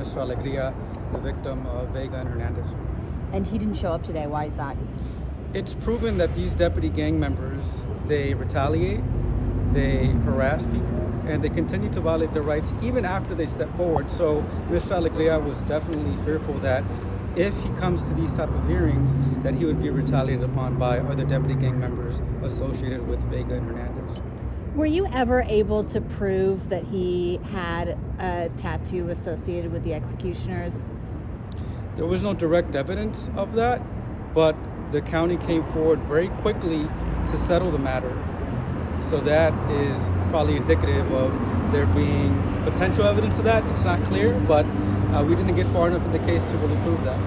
Mr. Alegria, the victim of Vega and Hernandez. And he didn't show up today. Why is that? It's proven that these deputy gang members, they retaliate, they harass people, and they continue to violate their rights even after they step forward. So Mr. Alegria was definitely fearful that if he comes to these type of hearings, that he would be retaliated upon by other deputy gang members associated with Vega and Hernandez. Were you ever able to prove that he had a tattoo associated with the executioners? There was no direct evidence of that, but the county came forward very quickly to settle the matter. So that is probably indicative of there being potential evidence of that. It's not clear, but we didn't get far enough in the case to really prove that.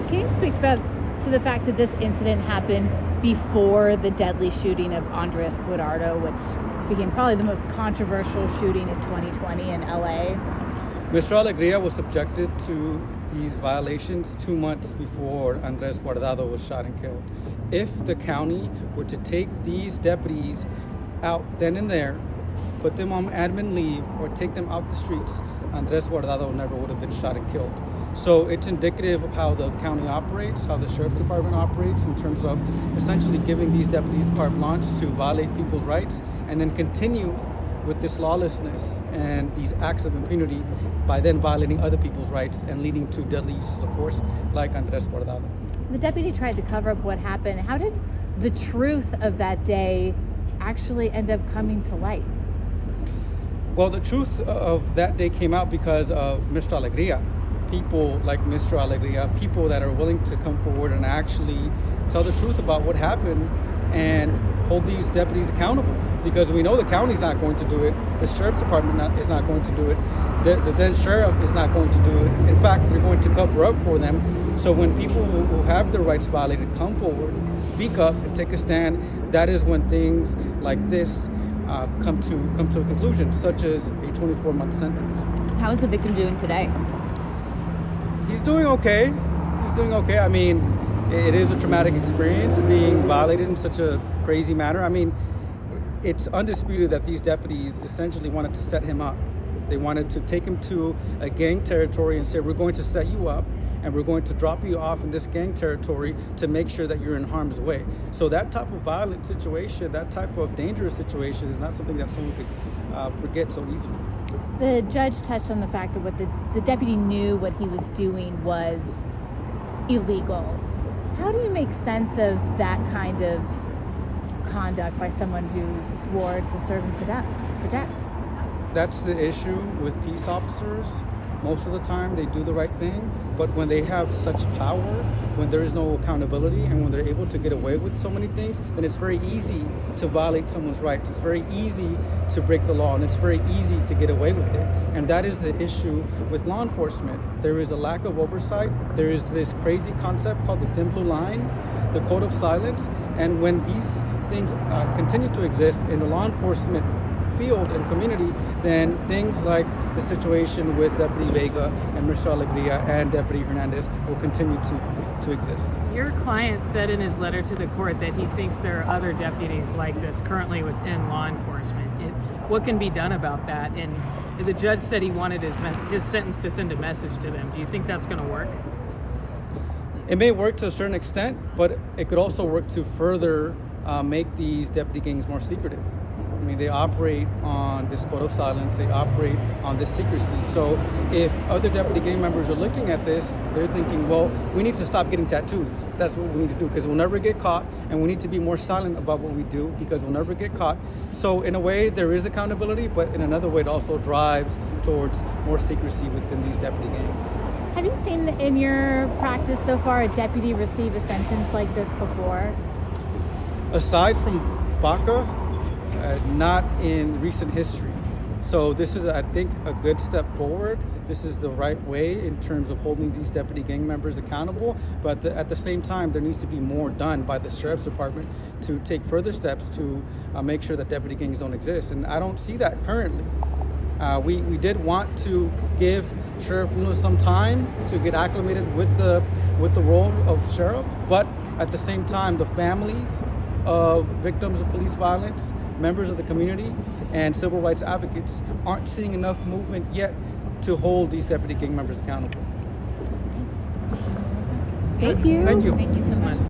Can you speak to the fact that this incident happened before the deadly shooting of Andres Guardado, which became probably the most controversial shooting of 2020 in LA? Mr. Alegria was subjected to these violations 2 months before Andres Guardado was shot and killed. If the county were to take these deputies out then and there, put them on admin leave, or take them out the streets, Andres Guardado never would have been shot and killed. So it's indicative of how the county operates, how the sheriff's department operates in terms of essentially giving these deputies carte blanche to violate people's rights and then continue with this lawlessness and these acts of impunity by then violating other people's rights and leading to deadly uses of force like Andres Guardado. The deputy tried to cover up what happened. How did the truth of that day actually end up coming to light? Well, the truth of that day came out because of Mr. Alegria. People like Mr. Alegria, people that are willing to come forward and actually tell the truth about what happened and hold these deputies accountable. Because we know the county's not going to do it, the sheriff's department is not going to do it, the then sheriff is not going to do it. In fact, they're going to cover up for them. So when people who have their rights violated come forward, speak up, and take a stand, that is when things like this come to a conclusion, such as a 24-month sentence. How is the victim doing today? He's doing okay. He's doing okay. I mean, it is a traumatic experience being violated in such a crazy manner. I mean, it's undisputed that these deputies essentially wanted to set him up. They wanted to take him to a gang territory and say, we're going to set you up and we're going to drop you off in this gang territory to make sure that you're in harm's way. So that type of violent situation, that type of dangerous situation is not something that someone could forget so easily. The judge touched on the fact that what the deputy knew what he was doing was illegal. How do you make sense of that kind of conduct by someone who swore to serve and protect? That's the issue with peace officers. Most of the time they do the right thing, but when they have such power, when there is no accountability, and when they're able to get away with so many things, then it's very easy to violate someone's rights. It's very easy to break the law, and it's very easy to get away with it. And that is the issue with law enforcement. There is a lack of oversight. There is this crazy concept called the thin blue line, the code of silence, and when these things continue to exist in the law enforcement field and community, then things like the situation with Deputy Vega and Mr. Alegria and Deputy Hernandez will continue to exist. Your client said in his letter to the court that he thinks there are other deputies like this currently within law enforcement. What can be done about that? And the judge said he wanted his sentence to send a message to them. Do you think that's going to work? It may work to a certain extent, but it could also work to further make these deputy gangs more secretive. I mean, they operate on this code of silence, they operate on this secrecy. So if other deputy gang members are looking at this, they're thinking, well, we need to stop getting tattoos. That's what we need to do, because we'll never get caught, and we need to be more silent about what we do because we'll never get caught. So in a way, there is accountability, but in another way, it also drives towards more secrecy within these deputy gangs. Have you seen in your practice so far a deputy receive a sentence like this before? Aside from Baca, not in recent history. So this is, I think, a good step forward. This is the right way in terms of holding these deputy gang members accountable. But at the same time, there needs to be more done by the sheriff's department to take further steps to make sure that deputy gangs don't exist. And I don't see that currently. We did want to give Sheriff Luna some time to get acclimated with the role of sheriff, but at the same time, the families of victims of police violence, members of the community, and civil rights advocates aren't seeing enough movement yet to hold these deputy gang members accountable. Thank you. Thank you. Thank you so much.